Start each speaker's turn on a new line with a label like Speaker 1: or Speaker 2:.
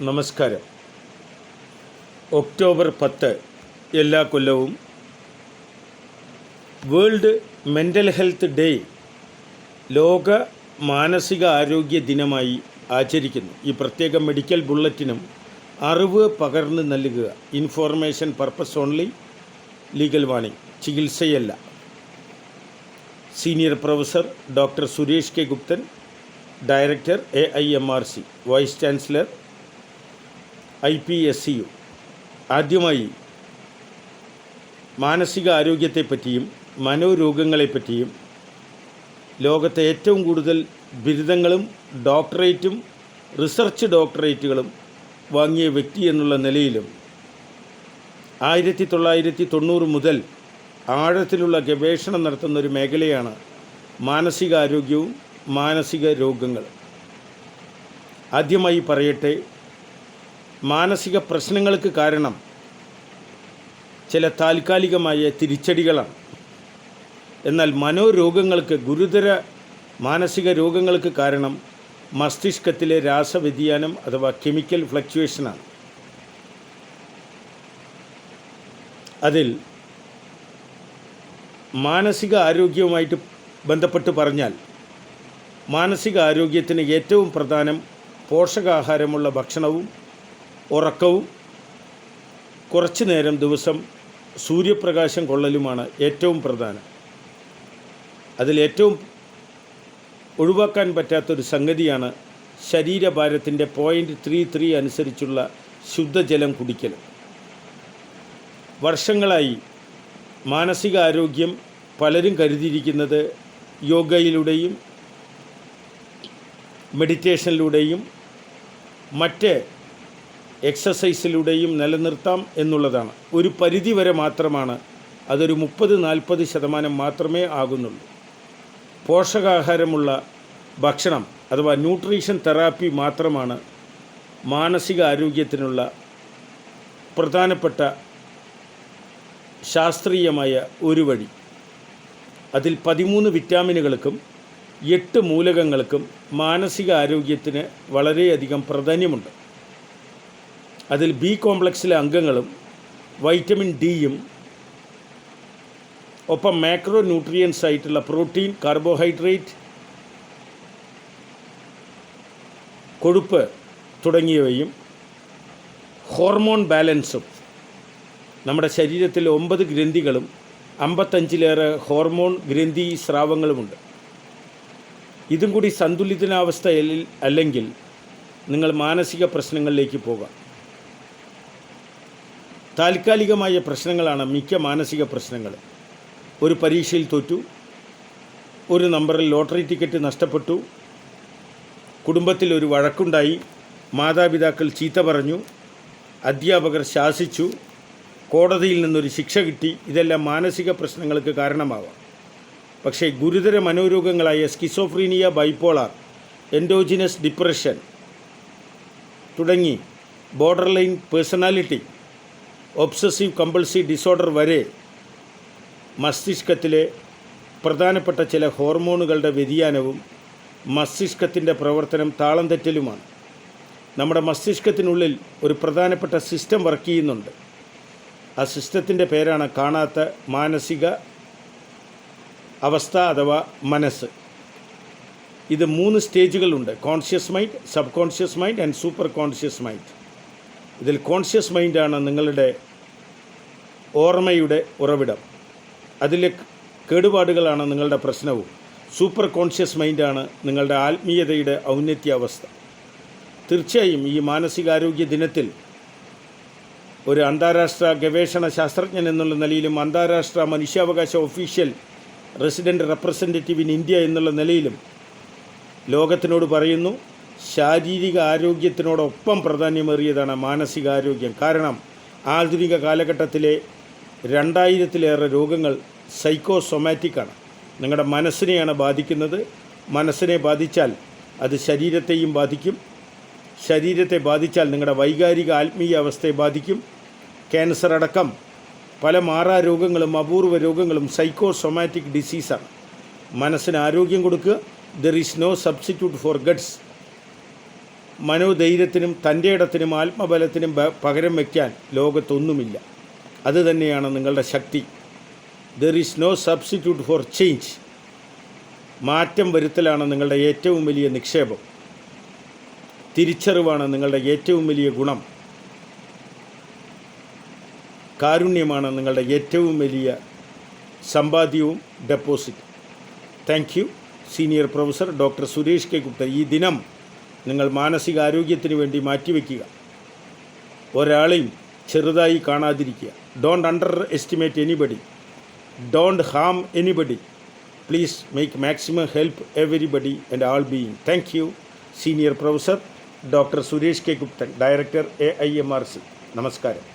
Speaker 1: നമസ്കാരം. ഒക്ടോബർ 10 എല്ലാ കൊല്ലവും വേൾഡ് മെൻ്റൽ ഹെൽത്ത് ഡേ ലോക മാനസിക ആരോഗ്യ ദിനമായി ആചരിക്കുന്നു. ഈ പ്രത്യേക മെഡിക്കൽ ബുള്ളറ്റിനും അറിവ് പകർന്നു നൽകുക. Information purpose only. Legal warning. ചികിത്സയല്ല. Senior professor doctor Suresh K Guptan, director AIMRC, vice chancellor IPSCU. ആദ്യമായി മാനസിക ആരോഗ്യത്തെപ്പറ്റിയും മനോരോഗങ്ങളെപ്പറ്റിയും ലോകത്തെ ഏറ്റവും കൂടുതൽ ബിരുദങ്ങളും ഡോക്ടറേറ്റും റിസർച്ച് ഡോക്ടറേറ്റുകളും വാങ്ങിയ വ്യക്തി എന്നുള്ള നിലയിലും 1990 മുതൽ ആഴത്തിലുള്ള ഗവേഷണം നടത്തുന്ന ഒരു മേഖലയാണ് മാനസികാരോഗ്യവും മാനസിക രോഗങ്ങളും. ആദ്യമായി പറയട്ടെ, മാനസിക പ്രശ്നങ്ങൾക്ക് കാരണം ചില താൽക്കാലികമായ തിരിച്ചടികളാണ്. എന്നാൽ മനോരോഗങ്ങൾക്ക്, ഗുരുതര മാനസിക രോഗങ്ങൾക്ക് കാരണം മസ്തിഷ്കത്തിലെ രാസവ്യതിയാനം അഥവാ കെമിക്കൽ ഫ്ലക്ച്വേഷനാണ്. അതിൽ മാനസിക ആരോഗ്യവുമായിട്ട് ബന്ധപ്പെട്ട് പറഞ്ഞാൽ മാനസിക ആരോഗ്യത്തിന് ഏറ്റവും പ്രധാനം പോഷകാഹാരമുള്ള ഭക്ഷണവും ഉറക്കവും കുറച്ചു നേരം ദിവസം സൂര്യപ്രകാശം കൊള്ളലുമാണ് ഏറ്റവും പ്രധാനം. അതിലേറ്റവും ഒഴിവാക്കാൻ പറ്റാത്തൊരു സംഗതിയാണ് ശരീരഭാരത്തിൻ്റെ 0.33 അനുസരിച്ചുള്ള ശുദ്ധജലം കുടിക്കൽ. വർഷങ്ങളായി മാനസിക ആരോഗ്യം പലരും കരുതിയിരിക്കുന്നത് യോഗയിലൂടെയും മെഡിറ്റേഷനിലൂടെയും മറ്റ് എക്സസൈസിലൂടെയും നിലനിർത്താം എന്നുള്ളതാണ്. ഒരു പരിധി വരെ മാത്രമാണ്. അതൊരു 30-40% മാത്രമേ ആകുന്നുള്ളൂ. പോഷകാഹാരമുള്ള ഭക്ഷണം അഥവാ ന്യൂട്രീഷൻ തെറാപ്പി മാത്രമാണ് മാനസിക ആരോഗ്യത്തിനുള്ള പ്രധാനപ്പെട്ട ശാസ്ത്രീയമായ ഒരു വഴി. അതിൽ 13 വിറ്റാമിനുകൾക്കും 8 മൂലകങ്ങൾക്കും മാനസിക ആരോഗ്യത്തിന് വളരെയധികം പ്രാധാന്യമുണ്ട്. അതിൽ B കോംപ്ലക്സിലെ അംഗങ്ങളും വൈറ്റമിൻ Dയും ഒപ്പം മാക്രോ ന്യൂട്രിയൻസ് ആയിട്ടുള്ള പ്രോട്ടീൻ, കാർബോഹൈഡ്രേറ്റ്, കൊഴുപ്പ് തുടങ്ങിയവയും ഹോർമോൺ ബാലൻസും. നമ്മുടെ ശരീരത്തിൽ 9 ഗ്രന്ഥികളും 55-ലേറെ ഹോർമോൺ ഗ്രന്ഥി സ്രാവങ്ങളുമുണ്ട്. ഇതും കൂടി സന്തുലിതാവസ്ഥയിൽ അല്ലെങ്കിൽ നിങ്ങൾ മാനസിക പ്രശ്നങ്ങളിലേക്ക് പോകാം. താൽക്കാലികമായ പ്രശ്നങ്ങളാണ് മിക്ക മാനസിക പ്രശ്നങ്ങൾ. ഒരു പരീക്ഷയിൽ തോറ്റു, ഒരു നമ്പറിൽ ലോട്ടറി ടിക്കറ്റ് നഷ്ടപ്പെട്ടു, കുടുംബത്തിൽ ഒരു വഴക്കുണ്ടായി, മാതാപിതാക്കൾ ചീത്ത പറഞ്ഞു, അധ്യാപകർ ശാസിച്ചു, കോടതിയിൽ നിന്നൊരു ശിക്ഷ കിട്ടി. ഇതെല്ലാം മാനസിക പ്രശ്നങ്ങൾക്ക് കാരണമാവാം. പക്ഷേ ഗുരുതര മനോരോഗങ്ങളായ സ്കിസോഫ്രീനിയ, ബൈപ്പോളാർ, എൻഡോജിനസ് ഡിപ്രഷൻ തുടങ്ങി border line personality, obsessive compulsive disorder വരെ മസ്തിഷ്കത്തിലെ പ്രധാനപ്പെട്ട ചില ഹോർമോണുകളുടെ വ്യതിയാനവും മസ്തിഷ്കത്തിൻ്റെ പ്രവർത്തനം താളം തെറ്റലുമാണ്. നമ്മുടെ മസ്തിഷ്കത്തിനുള്ളിൽ ഒരു പ്രധാനപ്പെട്ട സിസ്റ്റം വർക്ക് ചെയ്യുന്നുണ്ട്. ആ സിസ്റ്റത്തിൻ്റെ പേരാണ് കാണാത്ത മാനസിക അവസ്ഥ അഥവാ മനസ്സ്. ഇത് 3 സ്റ്റേജുകളുണ്ട്: conscious mind, sub conscious mind and super conscious mind. ഇതിൽ കോൺഷ്യസ് മൈൻഡാണ് നിങ്ങളുടെ ഓർമ്മയുടെ ഉറവിടം. അതിലെ കേടുപാടുകളാണ് നിങ്ങളുടെ പ്രശ്നവും. സൂപ്പർ കോൺഷ്യസ് മൈൻഡാണ് നിങ്ങളുടെ ആത്മീയതയുടെ ഔന്നത്യാവസ്ഥ. തീർച്ചയായും ഈ മാനസികാരോഗ്യ ദിനത്തിൽ ഒരു അന്താരാഷ്ട്ര ഗവേഷണ ശാസ്ത്രജ്ഞൻ എന്നുള്ള നിലയിലും അന്താരാഷ്ട്ര മനുഷ്യാവകാശ official resident representative in India എന്നുള്ള നിലയിലും ലോകത്തിനോട് പറയുന്നു, ശാരീരിക ആരോഗ്യത്തിനോടൊപ്പം പ്രാധാന്യമേറിയതാണ് മാനസികാരോഗ്യം. കാരണം ആധുനിക കാലഘട്ടത്തിലെ 2000-ലേറെ രോഗങ്ങൾ സൈക്കോസൊമാറ്റിക്കാണ്. നിങ്ങളുടെ മനസ്സിനെയാണ് ബാധിക്കുന്നത്. മനസ്സിനെ ബാധിച്ചാൽ അത് ശരീരത്തെയും ബാധിക്കും. ശരീരത്തെ ബാധിച്ചാൽ നിങ്ങളുടെ വൈകാരിക ആത്മീയ അവസ്ഥയെ ബാധിക്കും. ക്യാൻസർ അടക്കം പല മാറാരോഗങ്ങളും അപൂർവ രോഗങ്ങളും സൈക്കോസൊമാറ്റിക് ഡിസീസാണ്. മനസ്സിന് ആരോഗ്യം കൊടുക്കുക. There is no substitute for guts. മനോധൈര്യത്തിനും തൻ്റെ ഇടത്തിനും ആത്മബലത്തിനും പകരം വയ്ക്കാൻ ലോകത്തൊന്നുമില്ല. അതുതന്നെയാണ് നിങ്ങളുടെ ശക്തി. There is no substitute for change. മാറ്റം വരുത്തലാണ് നിങ്ങളുടെ ഏറ്റവും വലിയ നിക്ഷേപം. തിരിച്ചറിവാണ് നിങ്ങളുടെ ഏറ്റവും വലിയ ഗുണം. കാരുണ്യമാണ് നിങ്ങളുടെ ഏറ്റവും വലിയ സമ്പാദ്യവും deposit. Thank you senior professor doctor Suresh K Gupta. ഈ ദിനം നിങ്ങൾ മാനസികാരോഗ്യത്തിന് വേണ്ടി മാറ്റിവെക്കുക. ഒരാളെയും ചെറുതായി കാണാതിരിക്കുക. Don't underestimate anybody. Don't harm anybody. Please make maximum help everybody and all being. Thank you senior professor doctor Suresh K Guptan, director AIMRC. നമസ്കാരം.